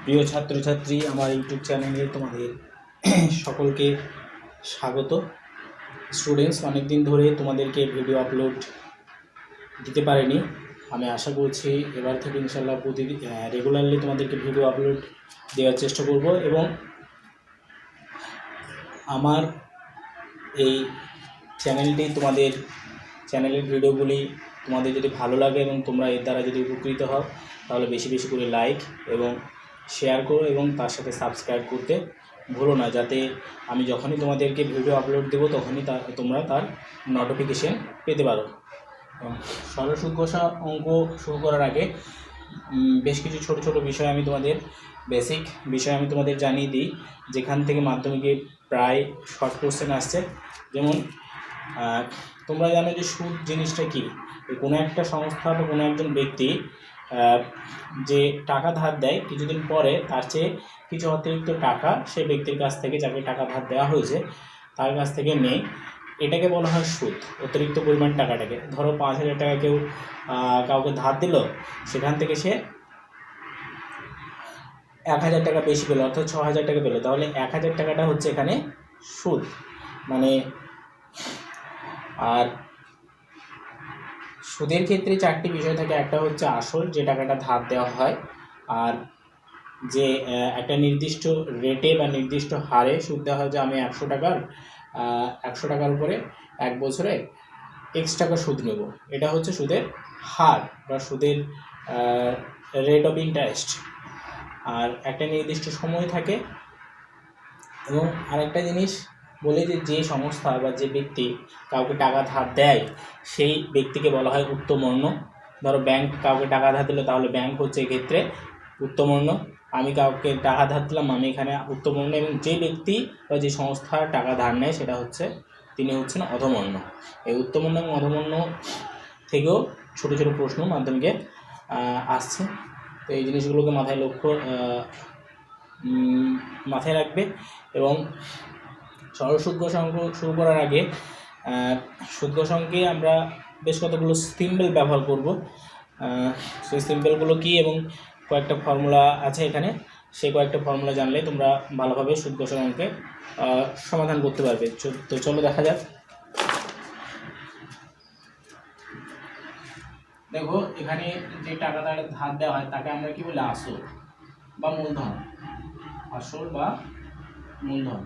প্রিয় ছাত্রছাত্রী, আমার ইউটিউব চ্যানেলে তোমাদের সকলকে স্বাগত। স্টুডেন্টস, অনেক দিন ধরে তোমাদেরকে ভিডিও আপলোড দিতে পারিনি। আমি আশা করছি এবার থেকে ইনশাল্লাহ প্রতিদিন রেগুলারলি তোমাদেরকে ভিডিও আপলোড দেওয়ার চেষ্টা করব। এবং আমার এই চ্যানেলটি তোমাদের চ্যানেলের ভিডিওগুলি তোমাদের যদি ভালো লাগে এবং তোমরা এর দ্বারা যদি উপকৃত হও, তাহলে বেশি বেশি করে লাইক এবং শেয়ার করো এবং তার সাথে সাবস্ক্রাইব করতে ভুলো না, যাতে আমি যখনই তোমাদেরকে ভিডিও আপলোড দেবো তখনই তোমরা তার নোটিফিকেশন পেতে পারো। সরল সুদ ঘষা অঙ্ক শুরু করার আগে বেশ কিছু ছোট ছোট বিষয় আমি তোমাদের বেসিক বিষয় আমি তোমাদের জানিয়ে দিই, যেখান থেকে মাধ্যমিকে প্রায় শর্ট কোশ্চেন আসছে। যেমন তোমরা জানো যে সুদ জিনিসটা কি। কোনো একটা সংস্থা বা কোনো একজন ব্যক্তি যে টাকা ধার দেয়, কিছুদিন পরে তার চেয়ে কিছু অতিরিক্ত টাকা সে ব্যক্তির কাছ থেকে, যাকে টাকা ধার দেওয়া হয়েছে তার কাছ থেকে নেয়, এটাকে বলা হয় সুদ। অতিরিক্ত পরিমাণ টাকাটাকে, ধরো 5,000 টাকা কেউ কাউকে ধার দিল, সেখান থেকে সে 1,000 টাকা বেশি পেলো, অর্থাৎ 6,000 টাকা পেলো, তাহলে 1,000 টাকাটা হচ্ছে এখানে সুদ। মানে আর সুদের ক্ষেত্রে 4টি বিষয় থাকে। একটা হচ্ছে আসল, যে টাকাটা ধার দেওয়া হয়, আর যে একটা নির্দিষ্ট রেটে বা নির্দিষ্ট হারে সুদ দেওয়া হয়, যে আমি 100 টাকার উপরে 1 বছরে X টাকা সুদ নেব, এটা হচ্ছে সুদের হার বা সুদের রেট অফ ইন্টারেস্ট। আর একটা নির্দিষ্ট সময় থাকে। এবং আরেকটা জিনিস বলে যে সংস্থা বা যে ব্যক্তি কাউকে টাকা ধার দেয়, সেই ব্যক্তিকে বলা হয় উত্তমর্ণ। ধরো ব্যাংক কাউকে টাকা ধার দিল, তাহলে ব্যাংক হচ্ছে এক্ষেত্রে উত্তমর্ণ। আমি কাউকে টাকা ধার দিলাম, আমি এখানে উত্তমর্ণ। এবং যে ব্যক্তি বা যে সংস্থা টাকা ধার নেয়, তিনি হচ্ছেন অধমর্ণ। এই উত্তমর্ণ এবং অধমর্ণ থেকেও ছোটো ছোটো প্রশ্ন মাধ্যমিকে আসছে। তো এই জিনিসগুলোকে মাথায় রাখবে। এবং সরল সুদ ঘষা অঙ্ক শুরু করার আগে সুদ ঘষা অঙ্কে আমরা বেশ কতগুলো সিম্বল ব্যবহার করব। সেই সিম্বলগুলো কি এবং কয়েকটা ফর্মুলা আছে এখানে, সেই কয়েকটা ফর্মুলা জানলে তোমরা ভালোভাবে সুদ ঘষা অঙ্কে সমাধান করতে পারবে। তো চলো দেখা যাক। দেখো, এখানে যে টাকাটা ধার দেওয়া হয় তাকে আমরা কি বলি? আসল বা মূলধন। আসল বা মূলধন।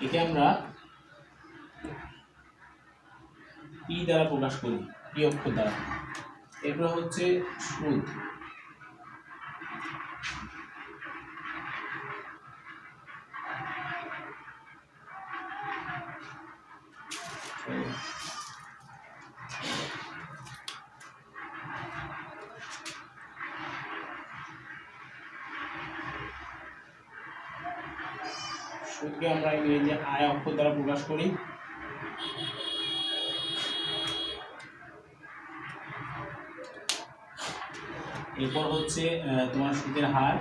একে আমরা পি দ্বারা প্রকাশ করি, পি অক্ষর দ্বারা। এরপর হচ্ছে সুদ। সুদকে আমরা ইংরেজি আয় অক্ষর দ্বারা প্রকাশ করি। এরপর হচ্ছে তোমার সুদের হার।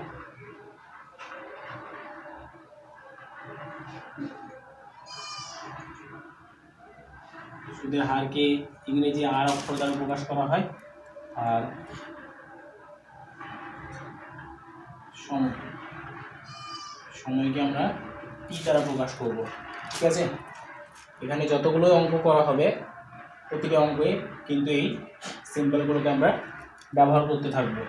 সুদের হারকে ইংরেজি আর অক্ষর দ্বারা প্রকাশ করা হয়। আর সময়কে আমরা পি দ্বারা প্রকাশ করব। ঠিক আছে, এখানে যতগুলো অঙ্ক করা হবে, প্রতিটা অঙ্কে কিন্তু এই সিম্বলগুলোকে আমরা ব্যবহার করতে থাকবো।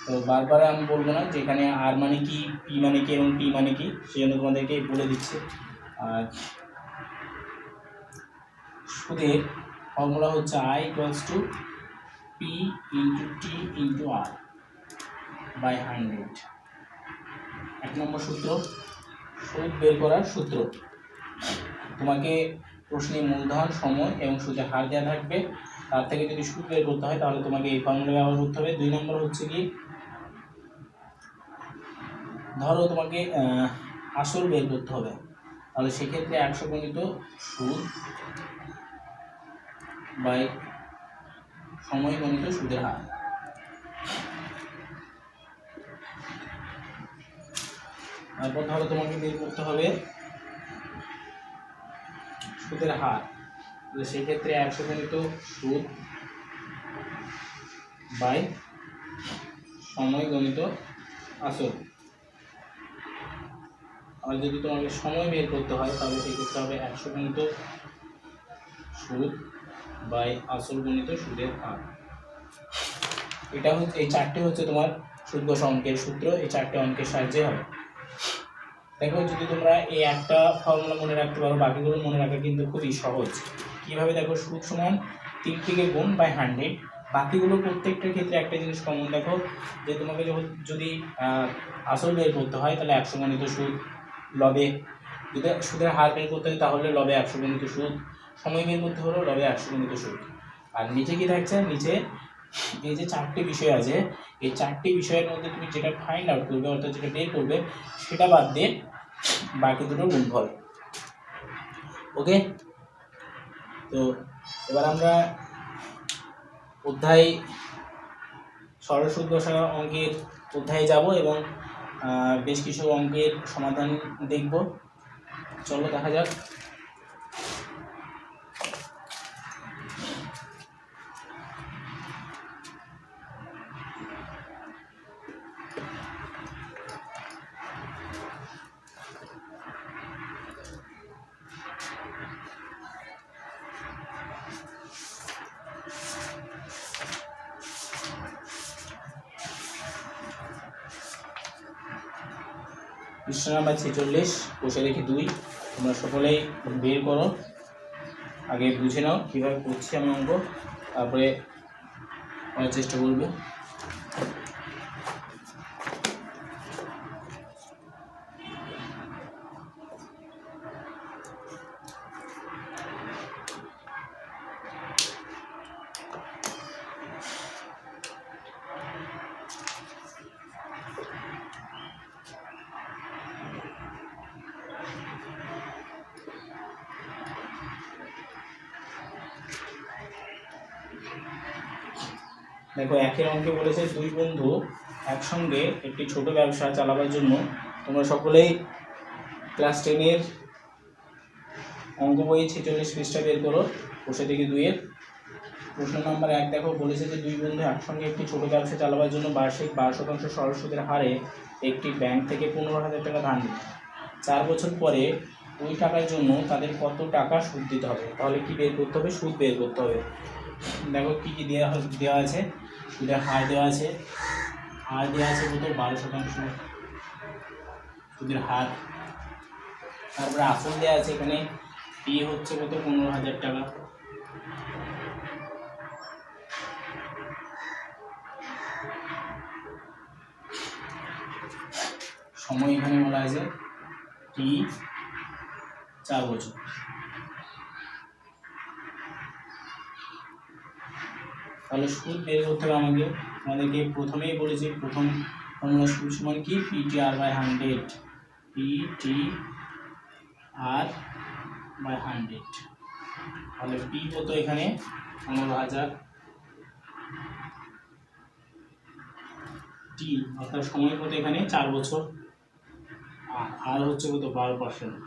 তো বারবার আমি বলবো না যে এখানে আর মানে কি, পি মানে কি এবং টি মানে কি, সেই জন্য তোমাদেরকে বলে দিচ্ছি। আর সুদের ফর্মুলা হচ্ছে I = P × T × R / 100। 1 নম্বর সূত্র, সুদ বের করার সূত্র। তোমাকে প্রশ্নে মূলধন, সময় এবং সুদের হার দেওয়া থাকবে। তার থেকে যদি সুদ বের করতে হয়, তাহলে তোমাকে এই ফর্মুলা ব্যবহার করতে হবে। 2 নম্বর হচ্ছে কি, ধরো তোমাকে আসল বের করতে হবে, তাহলে সেক্ষেত্রে 100 গণিত সুদ বাই সময় গণিত সুদের হার। তারপর ধরো তোমাকে বের করতে হবে সুদের হার, সেক্ষেত্রে 100 গণিত সুদ বাই সময় গণিত আসল। আর যদি তোমাকে সময় বের করতে হয় তাহলে সেই করতে হবে 100 গণিত সুদ বাই আসল গণিত সুদের হার। এটা হচ্ছে, এই চারটে হচ্ছে তোমার সুদ কষা অঙ্কের সূত্র, এই চারটে অঙ্কের সাহায্যে হবে। দেখো যদি তোমরা এই একটা ফর্মুলা মনে রাখতে পারো, বাকিগুলো মনে রাখা কিন্তু খুবই সহজ। কিভাবে দেখো, সুদ সমান 3 থেকে গুণ বাই 100। বাকিগুলো প্রত্যেকটার ক্ষেত্রে একটা জিনিস কমন দেখো, যে তোমাকে যদি আসল বের করতে হয় তাহলে 100 গণিত সুদ, লবে যদি সুদের হার বের করতে হয় তাহলে লবে 100 গণিত সুদ, সময় বের করতে হলো লবে 100 গণিত সুদ। আর নিচে কি থাকছে, নিচে এই যে চারটি বিষয় আছে, এই চারটি বিষয়ের মধ্যে তুমি যেটা ফাইন্ড আউট করবে অর্থাৎ যেটা বের করবে সেটা বাদ দিয়ে বাকি দুটো গুণফল। ওকে, তো এবার আমরা অধ্যায় সরল সুদ কষা অঙ্কের অধ্যায়ে যাব এবং বেশ কিছু অঙ্কের সমাধান দেখব। চলো দেখা যাক। পৃষ্ঠা নাম্বার 46, বসে দেখি 2। তোমরা সকলেই বের করো, আগে বুঝে নাও কীভাবে করছি আমি অঙ্ক, তারপরে করার চেষ্টা করবে। দেখো, একের অঙ্কে বলেছে 2 বন্ধু একসঙ্গে একটি ছোট ব্যবসা চালাবার জন্য। তোমরা সকলেই ক্লাস 10-এর অঙ্ক বই 46 পৃষ্ঠা বের করো, বসে দেখি 2-এর প্রশ্ন নাম্বার 1। দেখো বলেছে যে 2 বন্ধু একসঙ্গে একটি ছোট ব্যবসা চালাবার জন্য বার্ষিক 12% সরল সুদের হারে একটি ব্যাংক থেকে 15,000 টাকা ধার নেয়। 4 বছর পরে ওই টাকার জন্য তাদের কত টাকা সুদ দিতে হবে? তাহলে কি বের করতে হবে? সুদ বের করতে হবে। দেখো কী কী দেওয়া আছে, সুদের হার দেওয়া আছে, হার দেওয়া আছে কত? 12% সুদের হার। তারপরে আসল দেওয়া আছে, এখানে পি হচ্ছে কত? 15,000 টাকা। সময় এখানে বলা আছে টি 4 বছর। তাহলে সুদ বের করতে হবে আমাদেরকে প্রথমেই বলেছি, প্রথম ফর্মুলা সুদ সমান কি? PTR by 100, PTR by 100। তাহলে পি কত এখানে? 15,000, টি অর্থাৎ সময় কত এখানে? 4 বছর, আর হচ্ছে কত? 12%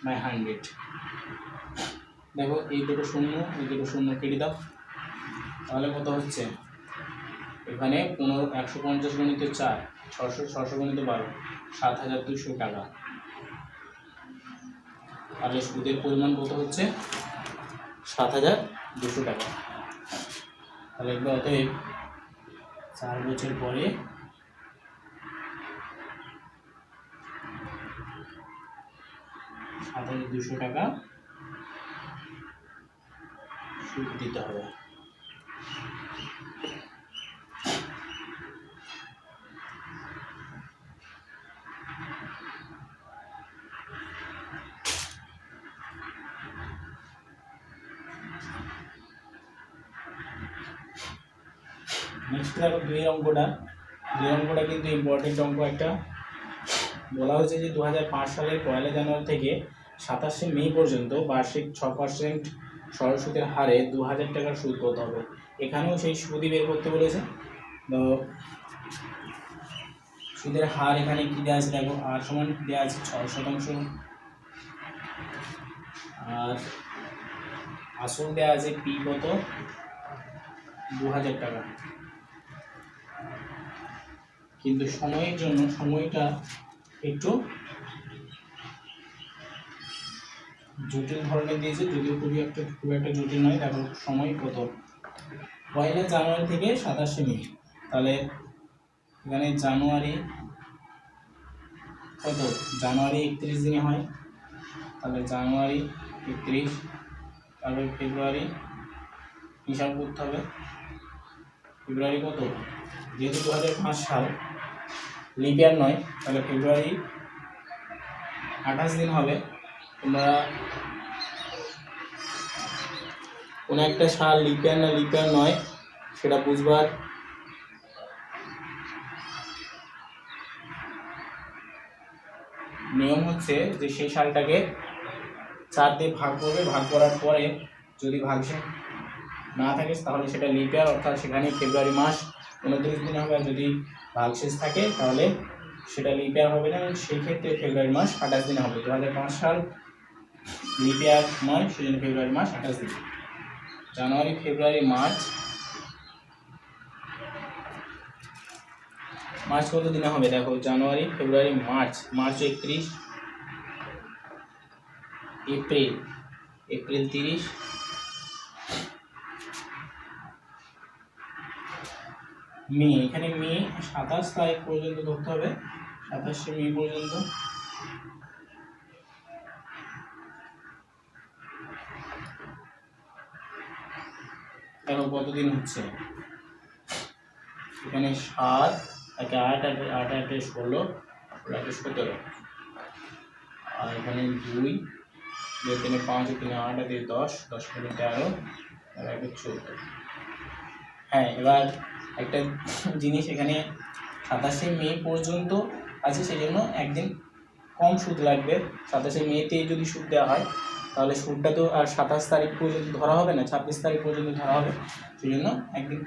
বাই 100। দেখো এই দুটো শূন্য, এই দুটো শূন্য কেটে দাও, তাহলে কত হচ্ছে? এখানে 150 গণিত 4, 600 গণিত 12, 7,200 টাকা। তাহলে সুদের পরিমাণ কত হচ্ছে? 7,200 টাকা। তাহলে এগুলো অতএব 4 বছর পরে 7,200 টাকা সুদ দিতে হবে। নেক্সট দেখো 2 অঙ্কটা কিন্তু ইম্পর্টেন্ট অঙ্ক একটা। বলা হয়েছে যে 2005 সালের 1 জানুয়ারি থেকে 27 মে পর্যন্ত বার্ষিক 6% সরল সুদের হারে 2,000 টাকার সুদ কত হবে? এখানেও সেই সুদই বের করতে বলেছে। তো সুদের হার এখানে কি দেওয়া আছে দেখো, আর সমান দেওয়া আছে 6%, আর আসল দেওয়া আছে পি কত? 2000 টাকা। কিন্তু সময়ের জন্য সময়টা একটু জটিল ধরনের দিয়েছে, যদিও খুব একটা জটিল নয়। দেখো সময় কত, 1 জানুয়ারি থেকে 27 মে। তাহলে এখানে জানুয়ারি কত, জানুয়ারি 31 দিনে হয়, তাহলে জানুয়ারি 31, তারপরে ফেব্রুয়ারি হিসাব করতে হবে। ফেব্রুয়ারি কত, যেহেতু 2005 সাল, লিপ ইয়ার নয়, তাহলে ফেব্রুয়ারি 28 দিন হবে। তোমরা কোনো একটা সাল লিপ ইয়ার না লিপ ইয়ার নয় সেটা বুঝবার নিয়ম হচ্ছে যে সেই সালটাকে 4 দিয়ে ভাগ করবে, ভাগ করার পরে যদি ভাগশেষ না থাকে তাহলে সেটা লিপ ইয়ার, অর্থাৎ সেখানে ফেব্রুয়ারি মাস 29 দিন হবে। আর যদি ভাগশেষ থাকে তাহলে সেটা লিপ ইয়ার হবে না, এবং সেই ক্ষেত্রে ফেব্রুয়ারি মাস 28 দিন হবে। 2005 সাল লিপ ইয়ার নয়, সেজন্য ফেব্রুয়ারি মাস 28 দিন। জানুয়ারি, ফেব্রুয়ারি, মার্চ, মার্চ কত দিনে হবে দেখো, জানুয়ারি, ফেব্রুয়ারি, মার্চ, মার্চ 31, এপ্রিল, এপ্রিল 30, মে, এখানে মে 27 তারিখ পর্যন্ত ধরতে হবে, 27 মে পর্যন্ত। দেখো কতদিন হচ্ছে, এখানে 7, 8, 8, 8, 16, 17, আর এখানে 2, 2, 3, 5, 3, 8, 2, 10, 10, 13, আর 1, 14। হ্যাঁ, এবার একটা জিনিস, এখানে 27 মে পর্যন্ত আছে, সেই জন্য একদিন কম সুদ লাগবে। 27 মেতে যদি সুদ দেওয়া হয় তাহলে সুদটা তো আর 27 তারিখ পর্যন্ত ধরা হবে না, 26 তারিখ পর্যন্ত ধরা হবে, সেই জন্য একদিন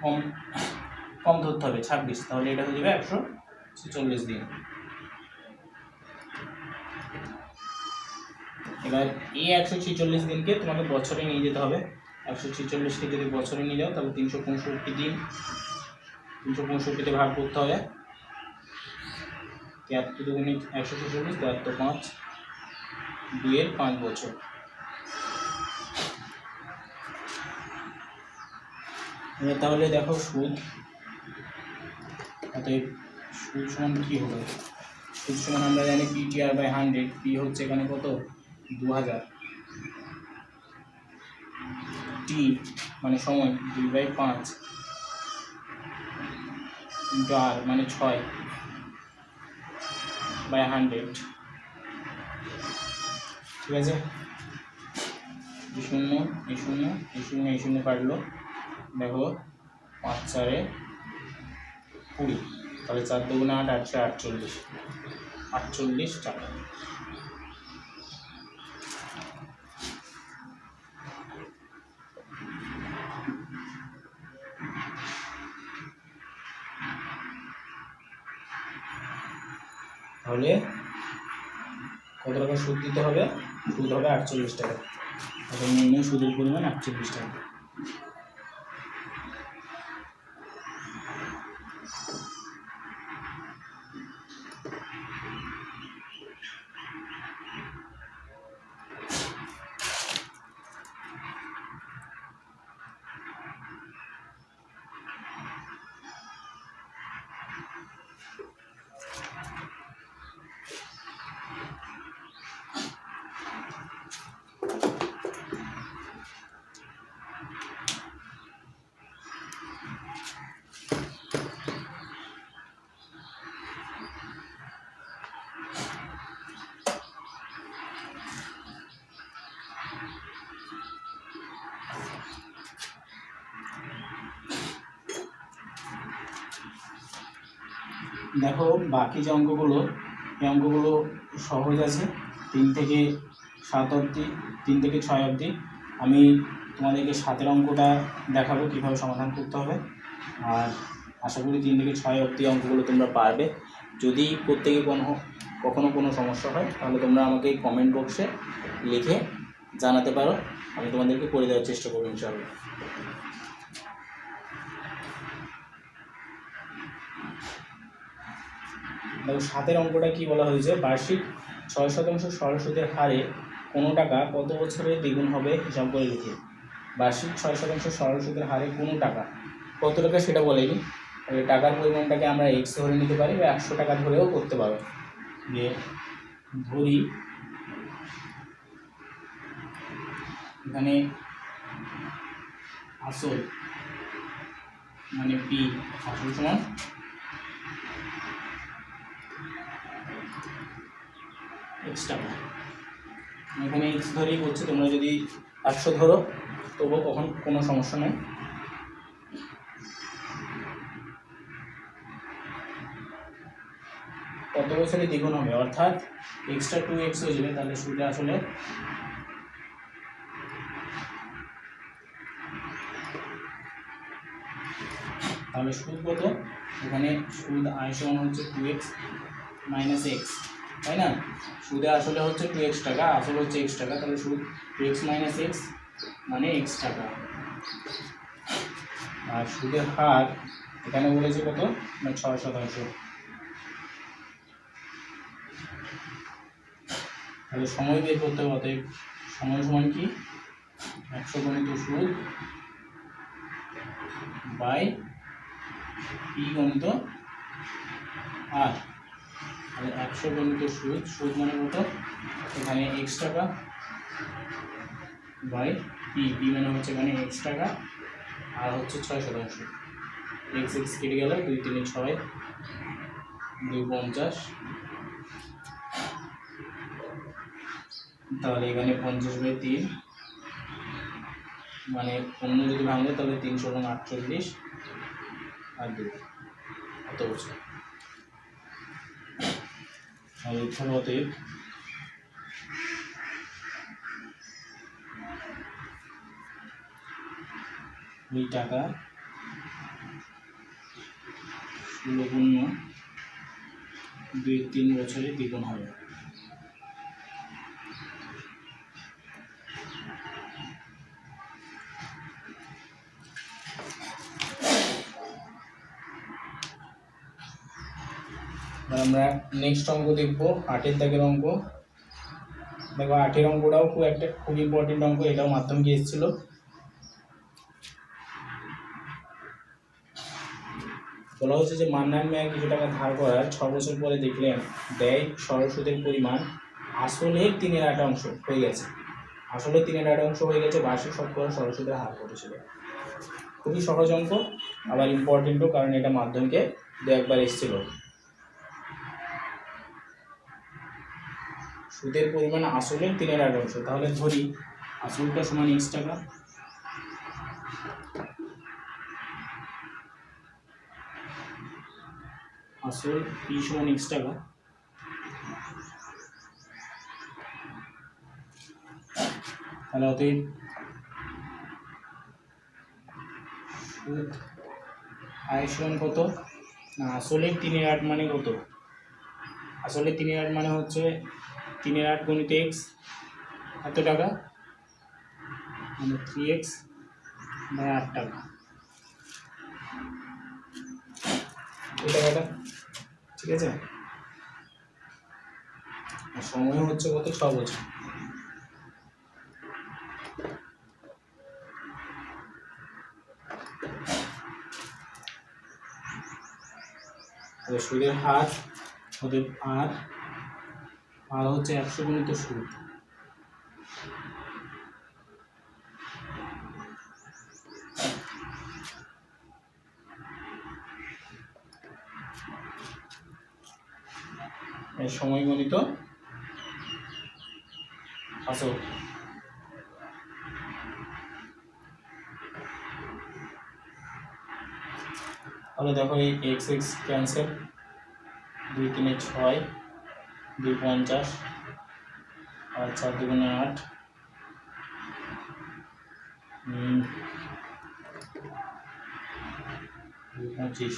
কম ধরতে হবে, 26। তাহলে এটা হয়ে যাবে 146 দিন। এবার এই 146 দিনকে তোমাকে বছরে নিয়ে যেতে হবে। 146কে যদি বছরে নিয়ে যাও তাহলে 365 দিন, 365তে ভাগ করতে হবে। 73 দুগুণে 146, 73, 5, 2 5 বছর। এবার তাহলে দেখো সুদ, অতএব সুদ সমান কী হবে, সুদ সমান আমরা জানি PTR/100, পি হচ্ছে এখানে কত 2000, টি মানে সময় 2/5, ইন্টু আর মানে 6/100, ঠিক আছে। এই শূন্য, এই শূন্য, এই শূন্য, এই শূন্য কাটলো, দেখো 5 4 20, তাহলে 4 দুগুণে 8, 8 48, 48 টাকা। তাহলে কত টাকা সুদ দিতে হবে, সুদ হবে 48 টাকা। তাহলে নিম্ন সুদের পরিমাণ 48 টাকা। দেখো বাকি যে অঙ্কগুলো, এই অঙ্কগুলো সহজ আছে, 3 থেকে 7 অবধি, 3 থেকে 6 অবধি। আমি তোমাদেরকে 7-এর অঙ্কটা দেখাবো কীভাবে সমাধান করতে হবে, আর আশা করি 3 থেকে 6 অবধি অঙ্কগুলো তোমরা পারবে। যদি প্রত্যেকে কখনো কোনো সমস্যা হয় তাহলে তোমরা আমাকে কমেন্ট বক্সে লিখে জানাতে পারো, আমি তোমাদেরকে করে দেওয়ার চেষ্টা করবো ইনশাআল্লাহ। দেখো 7-এর অঙ্কটা কি বলা হয়েছে, বার্ষিক 6% সরল সুদের হারে কোনো টাকা কত বছরে দ্বিগুণ হবে হিসাব করে লিখে। বার্ষিক 6% সরল সুদের হারে কোনো টাকা কত টাকা সেটা বলেনি, টাকার পরিমাণটাকে আমরা এক্স ধরে নিতে পারি বা 100 টাকা ধরেও করতে পারো। যে ধরি এখানে আসল মানে পি, আসল সমান এক্স টাকা, এখানে এক্স ধরেই করছে, তোমরা যদি 100 ধরো তবুও কখন কোনো সমস্যা নেই। কত বছরে দ্বিগুণ হবে, অর্থাৎ এক্সট্রা 2x হয়ে যাবে, তাহলে সুদে আসলে তাহলে সুদ কত, এখানে সুদ আয় সমান হচ্ছে 2x মাইনাস এক্স, তাই না? সুদে আসলে হচ্ছে 2x টাকা, আসলে হচ্ছে x টাকা, তাহলে সুদ 2x মাইনাস এক্স মানে x টাকা। আর সুদের হার এখানে বলেছে কত না 6%। তাহলে সময় বের করতে হবে, অতএব সময় সমান কি 100 গণিত সুদ বাই পি গণিত আর। তাহলে 100 গণিত সুদ, সুদ মানে কত, এখানে এক্স টাকা বাই পি, পি মানে হচ্ছে এখানে এক্স টাকা আর হচ্ছে 6%। এক্স এক্স কেটে গেল, 2 3 6 2 50, তাহলে এখানে 50/3 মানে 15 যদি ভাঙে তাহলে 3 × 48 আর 2 কত বছর। আর এখানে অতএব ওই টাকা 16 × 2 3 বছরে দ্বিগুণ হবে। আমরা নেক্সট অঙ্ক দেখবো 8-এর দাগের অঙ্ক। দেখো 8-এর অঙ্কটাও খুব ইম্পর্টেন্ট অঙ্ক, এটাও মাধ্যমিকে এসেছিল। বলা হচ্ছে যে মান্নান মিয়া কিছু টাকা ধার করার 6 বছর পরে দেখলেন ব্যয় সরল সুদের পরিমাণ আসলে 3/8 হয়ে গেছে, আসলে 3/8 হয়ে গেছে, বার্ষিক শতকরা সরল সুদের হার কত ছিল। খুবই সহজ অঙ্ক, আবার ইম্পর্টেন্টও, কারণ এটা মাধ্যমিকে 2-1বার এসেছিল। সুদের পরিমাণ আসলে 3/8, তাহলে ধরি আসলটা সমান x টাকা, আসল পি সমান x টাকা, তাহলে অতএব সুদ আয় সমান কত না, আসলে 3/8 মানে কত, আসলে 3/8 মানে হচ্ছে 3/8 গুণিত x এত টাকা মানে 3x বাই 8 টাকা, এই টাকাটা, ঠিক আছে। আর সময় হচ্ছে কত, 6 বছর। সুদের হার ওদের আর হচ্ছে 100 গণিত সুদ, সময় গণিত আসল। তাহলে দেখো এই এক্স এক্স ক্যান্সেল, 2 3 6 2 50 আর 4 2 8 2 25,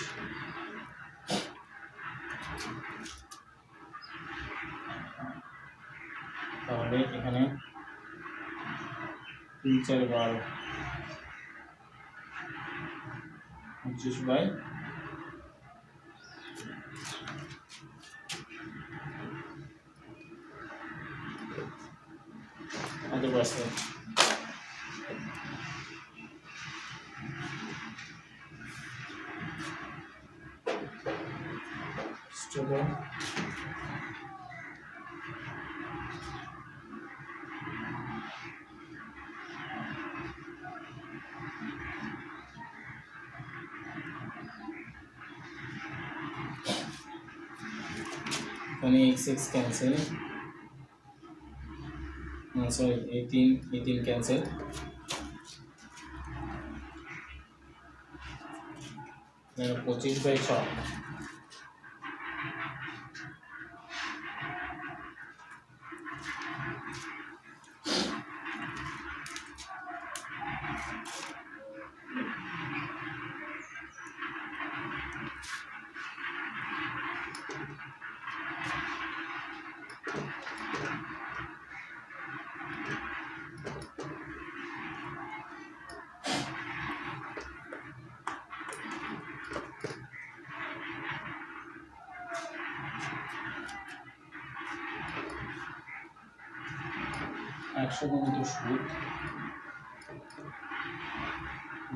তাহলে এখানে 3 4 12 25/, 5%. Student x cancel, sorry 18 cancel, then 25/6 100 গুণিত সুদ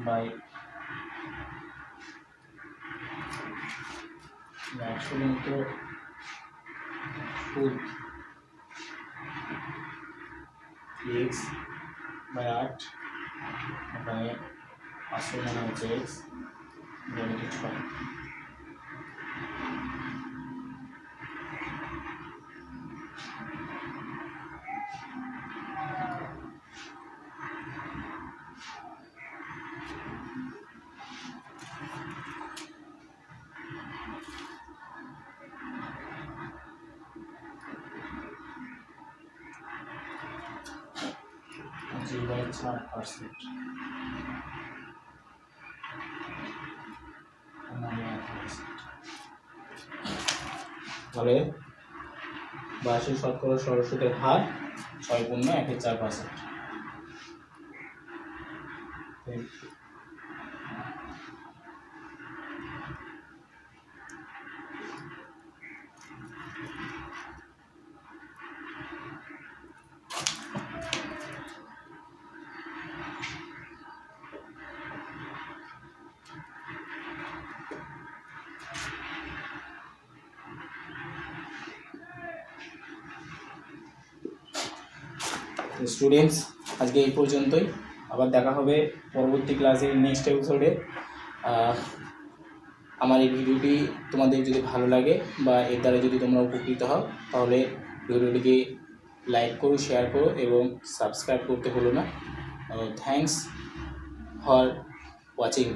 বাই 100 গুণিত সুদ x বাই 8, এখানে 500 মানে হচ্ছে x গুণিত 6। তাহলে 82% সরলসুদের হার 6.1/4%। স্টুডেন্টস, আজকে এই পর্যন্তই। আবার দেখা হবে পরবর্তী ক্লাসে, নেক্সট এপিসোডে। আমার এই ভিডিওটি তোমাদের যদি ভালো লাগে বা এর দ্বারা যদি তোমরা উপকৃত হও, তাহলে ভিডিওটিকে লাইক করো, শেয়ার করো এবং সাবস্ক্রাইব করতে ভুলো না। Thanks for watching.